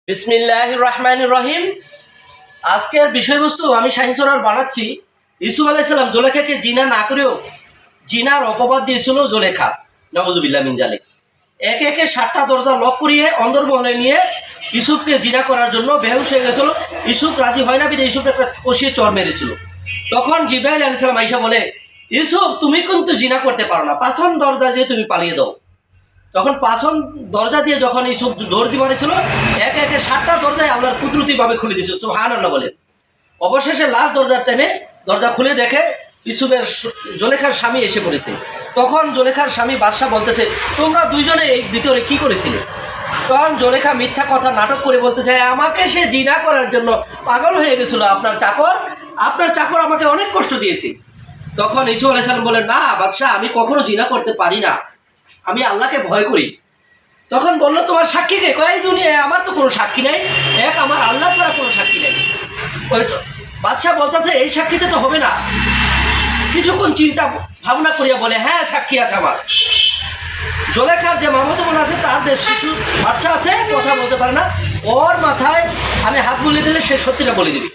বিসমিল্লাহির রহমানির রহিম। আজকের বিষয়বস্তু আমি শাহিন সরার বানাচ্ছি। ইউসুফ আলাইহিস সালাম জুলেখাকে জিনা না করেও জিনার অপবাদ দিয়েছিল জুলেখা, নাউযুবিল্লাহ মিন জালিক। একে একে 7টা দরজা লক করিয়ে অন্দরমহলে নিয়ে ইউসুফকে জিনা করার জন্য বেহুশ হয়ে গেছিল। ইউসুফ রাজি হয় না, বিধে ইউসুফ একটা কষিয়ে চর মেরেছিল। তখন জিবরাইল আলাইহিস সালাম আইসা বলে, ইউসুফ তুমি কিন্তু জিনা করতে পারো না, পাছন দরজা দিয়ে তুমি পালিয়ে দাও। তখন পাছন দরজা দিয়ে যখন ইউসুফ দৌড় দিয়ে মারেছিল, একে একে 7টা দরজায় আল্লাহর কুদরতিভাবে খুলে দিয়েছিল। সুবহানাল্লাহ বলেন। অবশেষে লাস্ট দরজার টাইমে দরজা খুলে দেখে ইউসুফের জুলেখার স্বামী এসে পড়েছে। তখন জুলেখার স্বামী বাদশা বলতেছে, তোমরা দুইজনে এই ভিতরে কি করেছিলে? তখন জুলেখা মিথ্যা কথা নাটক করে বলতেছে, আমাকে সে জিনা করার জন্য পাগল হয়ে গেছিল, আপনার চাকর আমাকে অনেক কষ্ট দিয়েছে। তখন ইউসুফ আলাইহিস সালাম বলেন, না বাদশা, আমি কখনো জিনা করতে পারি না, আমি আল্লাহকে ভয় করি। তখন বললো, তোমার সাক্ষী কে? কয় দুনিয়ায় আমার তো কোনো সাক্ষী নাই, এক আমার আল্লাহ ছাড়া কোনো সাক্ষী নাই। ওই বাদশাহ বলতেছে, এই সাক্ষীতে তো হবে না। কিছুক্ষণ চিন্তা ভাবনা করিয়া বলে, হ্যাঁ সাক্ষী আছে আমার। জুলেখার যে মামাতো বোন আছে, তার যে শিশু বাচ্চা আছে, কথা বলতে পারে না, ওর মাথায় আমি হাত বুলিয়ে দিলে সে সত্যিটা বলে দিবি।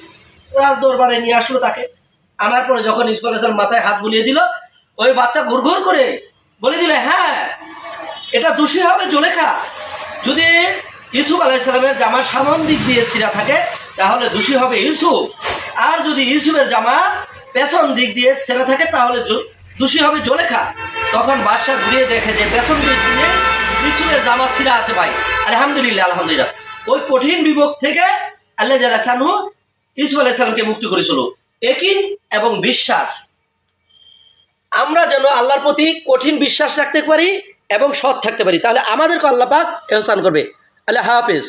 রাজ দরবারে নিয়ে আসলো তাকে। আনার পরে যখন ইউসুফ আলাইহিস সালাম মাথায় হাত বুলিয়ে দিল, ওই বাচ্চা ঘুরঘুর করে বলে দিলে, হ্যাঁ এটা দোষী হবে জুলেখা। যদি ইউসুফ আলাইহিস সালামের জামার সামন দিক দিয়ে ছিঁড়া থাকে তাহলে দোষী হবে ইউসুফ, আর যদি ইউসুফের জামা পেছন দিক দিয়ে ছেঁড়া থাকে তাহলে দোষী হবে জুলেখা। তখন বাদশা ঘুরিয়ে দেখে যে পেছন দিক দিয়ে ইউসুফের জামা ছিঁড়া আছে। ভাই আলহামদুলিল্লাহ আলহামদুলিল্লাহ, ওই কঠিন বিপদ থেকে আল্লাহ জাল্লা শানহু ইউসুফ আলাইহিস সালামকে মুক্তি করেছিল। ইয়াকিন এবং বিশ্বাস, আমরা যেন আল্লাহর প্রতি কঠিন বিশ্বাস রাখতে পারি এবং সৎ থাকতে পারি, তাহলে আমাদেরকে আল্লাহ পাক ইহসান করবে। আল্লাহ হাফেজ।